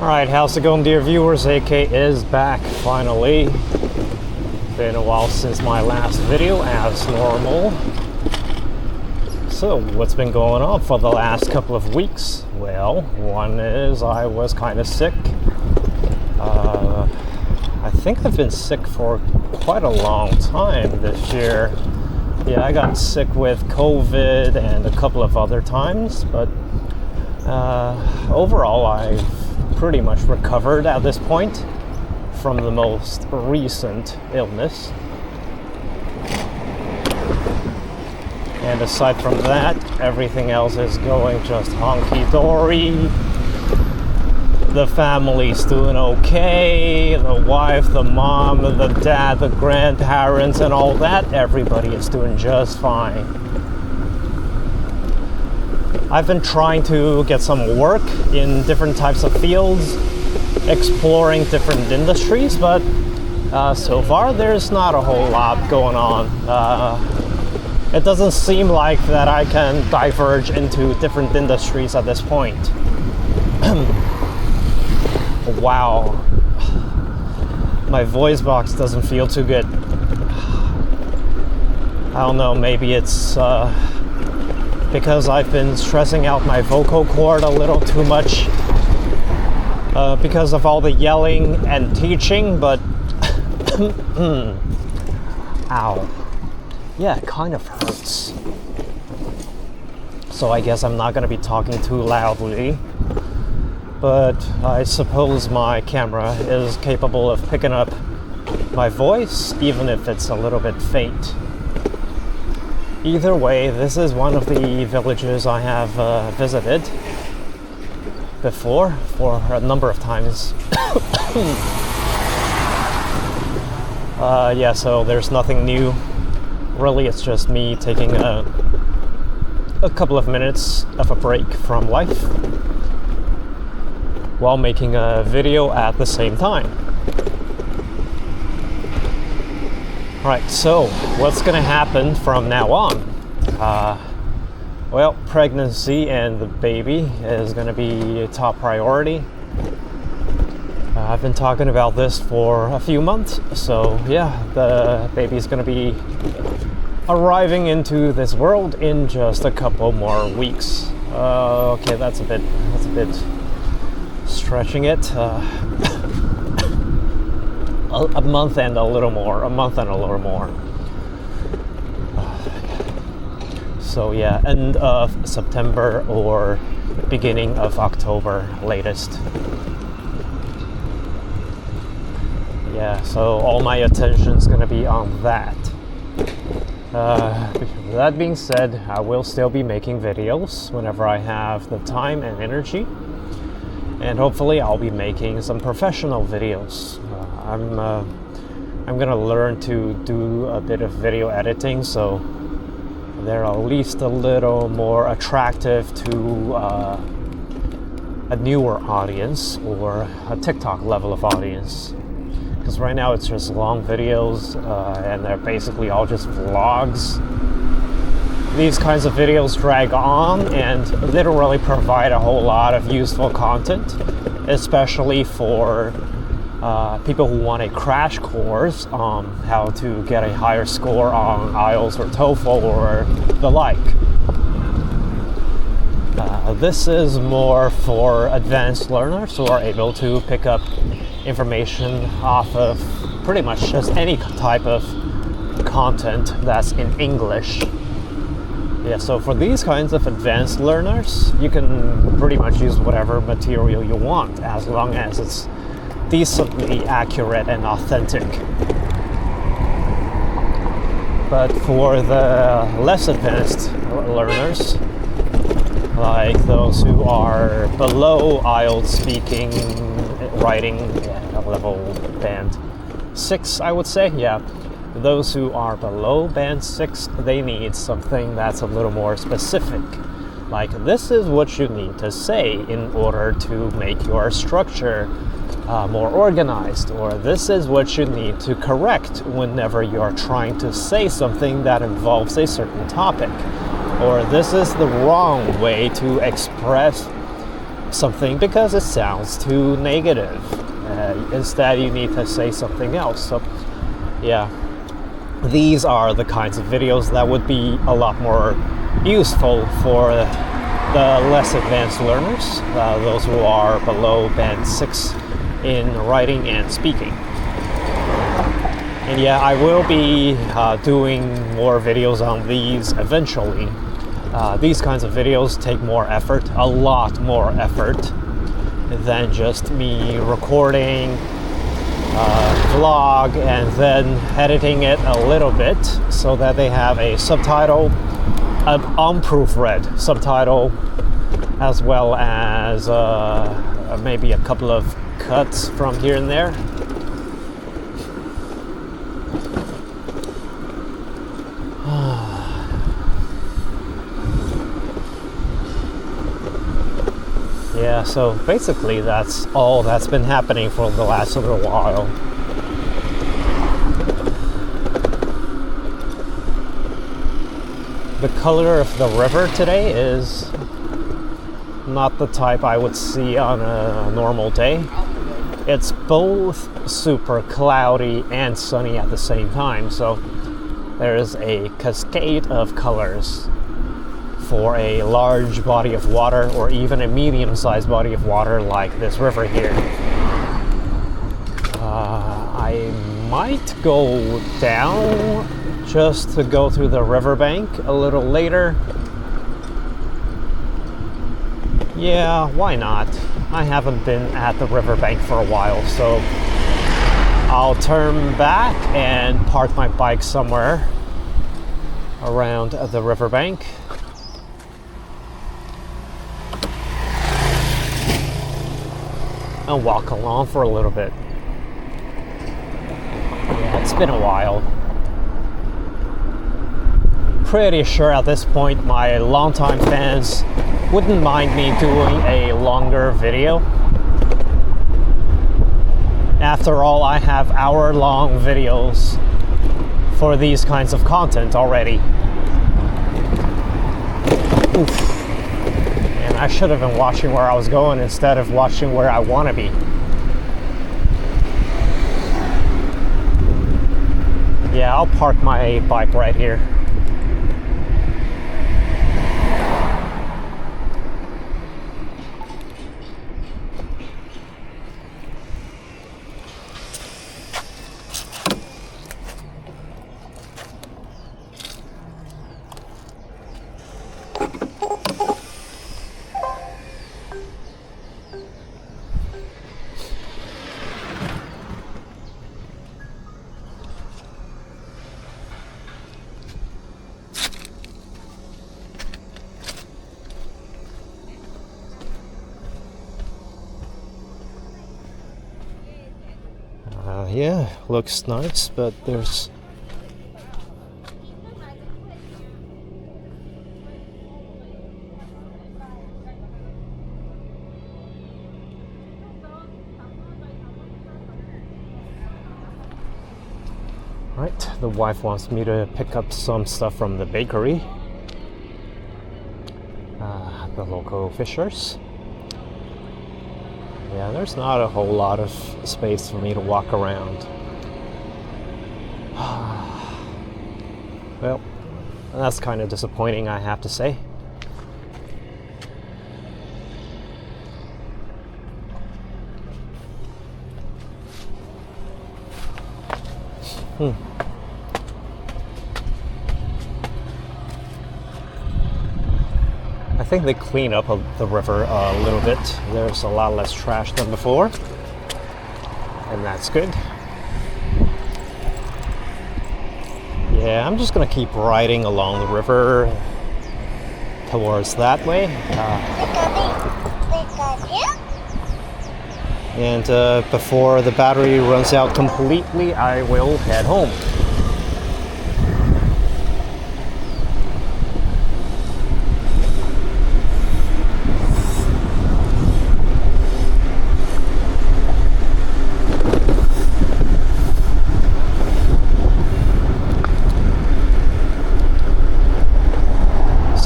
Alright, how's it going, dear viewers? AK is back, finally. Been a while since my last video, as normal. So, what's been going on for the last couple of weeks? Well, one is I was kind of sick. I think I've been sick for quite a long time this year. Yeah, I got sick with COVID and a couple of other times, but overall I've pretty much recovered at this point from the most recent illness. And aside from that, everything else is going just honky-dory. The family's doing okay. The wife, the mom, the dad, the grandparents, and all that, everybody is doing just fine. I've been trying to get some work in different types of fields, exploring different industries, but so far there's not a whole lot going on. It doesn't seem like that I can diverge into different industries at this point. Wow, my voice box doesn't feel too good. I don't know, maybe it's because I've been stressing out my vocal cord a little too much because of all the yelling and teaching, but ow. Yeah, it kind of hurts. So I guess I'm not going to be talking too loudly, but I suppose my camera is capable of picking up my voice, even if it's a little bit faint. Either way, this is one of the villages I have visited before for a number of times. Yeah, so there's nothing new. Really, it's just me taking a couple of minutes of a break from life while making a video at the same time. Alright, so what's going to happen from now on? Well, pregnancy and the baby is going to be a top priority. I've been talking about this for a few months, so yeah, the baby's going to be arriving into this world in just a couple more weeks. Okay, that's a bit stretching it. A month and a little more. So yeah, end of September or beginning of October latest. Yeah, so all my attention's gonna be on that. That being said, I will still be making videos whenever I have the time and energy, and hopefully I'll be making some professional videos. I'm gonna learn to do a bit of video editing, so they're at least a little more attractive to a newer audience or a TikTok level of audience. Because right now it's just long videos and they're basically all just vlogs. These kinds of videos drag on and they don't really provide a whole lot of useful content, especially for people who want a crash course on how to get a higher score on IELTS or TOEFL or the like. This is more for advanced learners who are able to pick up information off of pretty much just any type of content that's in English. Yeah, so for these kinds of advanced learners, you can pretty much use whatever material you want as long as it's decently accurate and authentic. But for the less advanced learners, like those who are below IELTS speaking, writing, level band 6, I would say, yeah. Those who are below band 6, they need something that's a little more specific. Like, this is what you need to say in order to make your structure more organized, or this is what you need to correct whenever you're trying to say something that involves a certain topic, or this is the wrong way to express something because it sounds too negative. Instead, you need to say something else. So, yeah, these are the kinds of videos that would be a lot more useful for the less advanced learners, those who are below band 6 in writing and speaking. And yeah, I will be doing more videos on these eventually. These kinds of videos take more effort, a lot more effort than just me recording vlog and then editing it a little bit so that they have a subtitle, an unproofread subtitle, as well as maybe a couple of cuts from here and there. Yeah, so basically that's all that's been happening for the last little while. The color of the river today is not the type I would see on a normal day. It's both super cloudy and sunny at the same time, so there is a cascade of colors for a large body of water, or even a medium-sized body of water like this river here. I might go down just to go through the riverbank a little later. Yeah, why not? I haven't been at the riverbank for a while, so I'll turn back and park my bike somewhere around the riverbank. And walk along for a little bit. Yeah, it's been a while. Pretty sure at this point my longtime fans wouldn't mind me doing a longer video. After all, I have hour-long videos for these kinds of content already. Oof. I should have been watching where I was going instead of watching where I want to be. Yeah, I'll park my bike right here. Yeah, looks nice, but there's right, the wife wants me to pick up some stuff from the bakery, the local fishers. Yeah, there's not a whole lot of space for me to walk around. Well, that's kind of disappointing, I have to say. I think they clean up the river a little bit. There's a lot less trash than before, and that's good. Yeah, I'm just gonna keep riding along the river towards that way. And before the battery runs out completely, I will head home.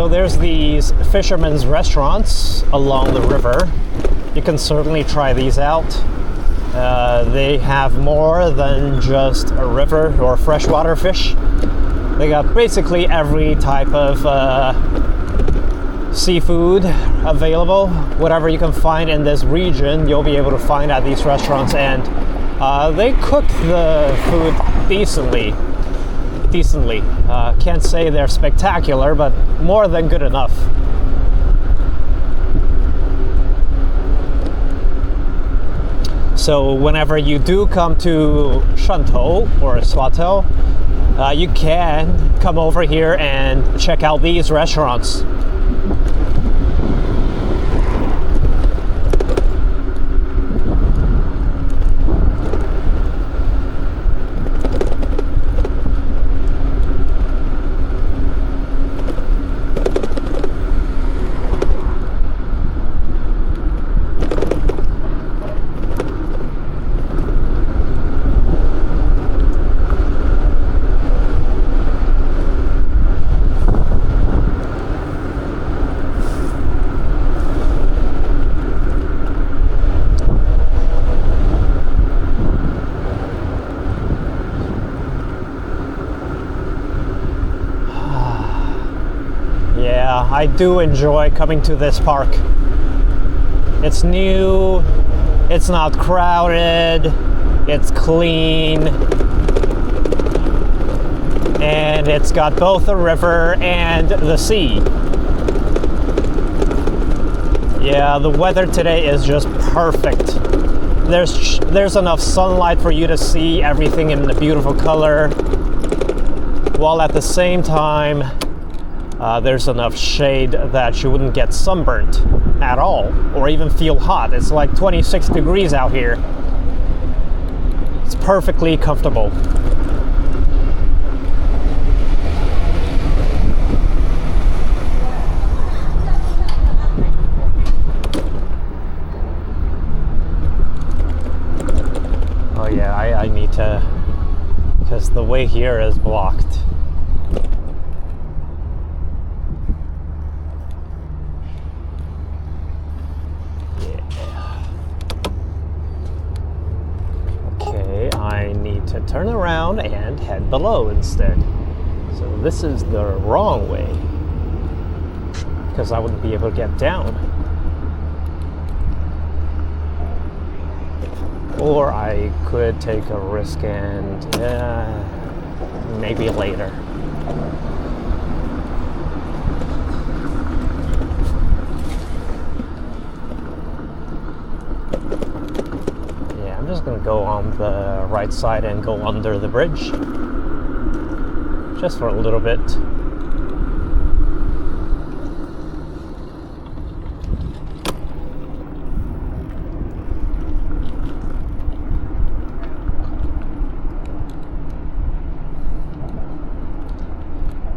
So there's these fishermen's restaurants along the river. You can certainly try these out. They have more than just a river or freshwater fish. They got basically every type of seafood available. Whatever you can find in this region, you'll be able to find at these restaurants, and they cook the food decently. Can't say they're spectacular, but more than good enough. So whenever you do come to Shantou or Shantou, you can come over here and check out these restaurants. Yeah, I do enjoy coming to this park. It's new, it's not crowded, it's clean, and it's got both the river and the sea. Yeah, the weather today is just perfect. There's enough sunlight for you to see everything in a beautiful color, while at the same time there's enough shade that you wouldn't get sunburnt at all, or even feel hot. It's like 26 degrees out here. It's perfectly comfortable. Oh yeah, I need to, because the way here is blocked. I need to turn around and head below instead. So this is the wrong way, because I wouldn't be able to get down. Or I could take a risk and maybe later. I'm just going to go on the right side and go under the bridge just for a little bit.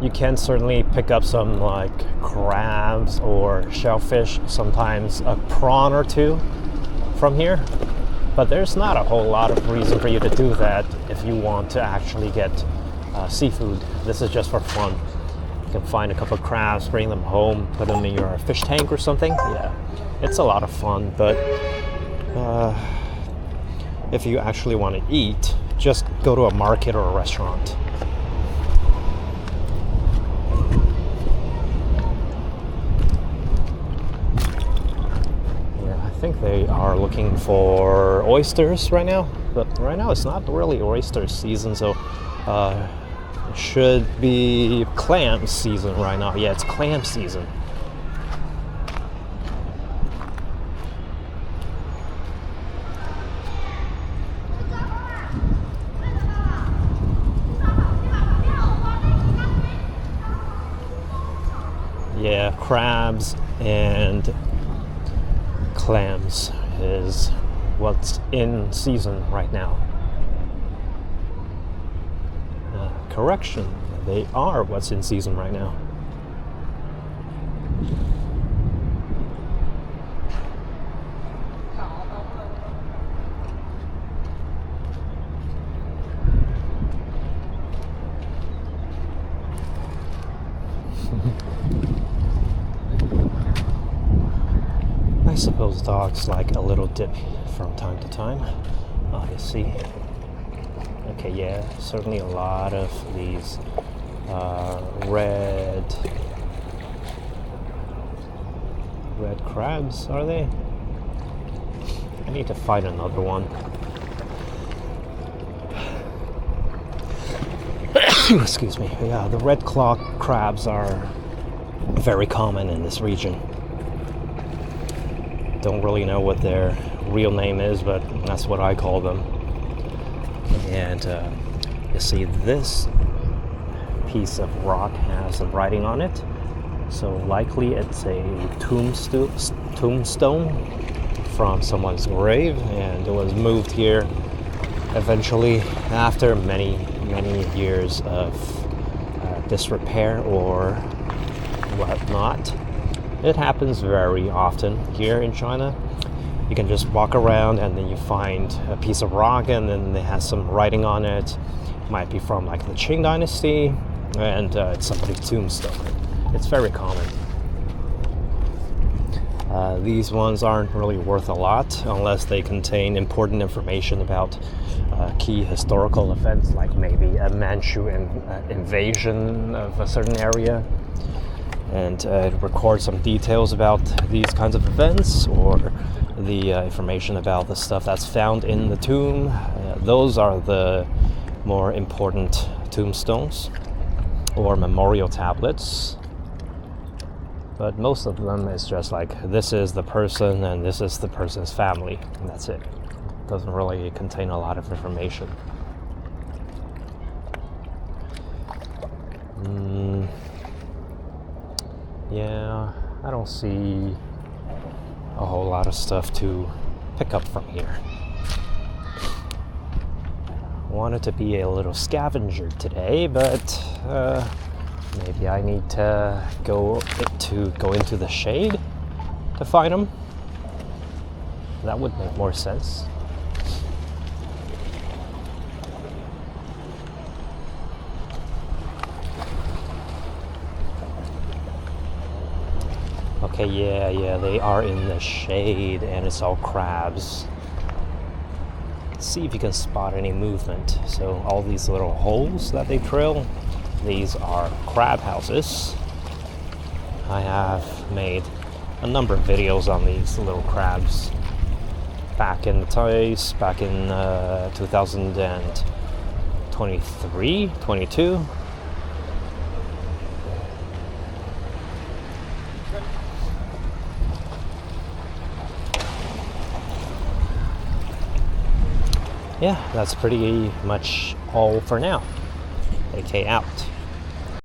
You can certainly pick up some like crabs or shellfish, sometimes a prawn or two from here. But there's not a whole lot of reason for you to do that if you want to actually get seafood. This is just for fun. You can find a couple of crabs, bring them home, put them in your fish tank or something. Yeah, it's a lot of fun, but if you actually want to eat, just go to a market or a restaurant. I think they are looking for oysters right now, but right now it's not really oyster season, so it should be clam season right now. Yeah, it's clam season. Yeah, crabs and clams is what's in season right now. Correction, they are what's in season right now. suppose dogs like a little dip from time to time. Oh, you see. Okay, yeah, certainly a lot of these red crabs, are they? I need to find another one. Excuse me. Yeah, the red claw crabs are very common in this region. Don't really know what their real name is, but that's what I call them. And you see, this piece of rock has some writing on it, so likely it's a tombstone from someone's grave, and it was moved here eventually after many years of disrepair or whatnot. It happens very often here in China. You can just walk around and then you find a piece of rock and then it has some writing on it. Might be from like the Qing Dynasty, and it's somebody's tombstone. It's very common. These ones aren't really worth a lot unless they contain important information about key historical events, like maybe a Manchu invasion of a certain area, and it records some details about these kinds of events, or the information about the stuff that's found in the tomb. Those are the more important tombstones or memorial tablets. But most of them is just like, this is the person and this is the person's family, and that's it. It doesn't really contain a lot of information. Yeah, I don't see a whole lot of stuff to pick up from here. Wanted to be a little scavenger today, but maybe I need to go into the shade to find them. That would make more sense. Okay, yeah, they are in the shade and it's all crabs. Let's see if you can spot any movement. So all these little holes that they drill, these are crab houses. I have made a number of videos on these little crabs back in 2023, 22. Yeah, that's pretty much all for now. AK out.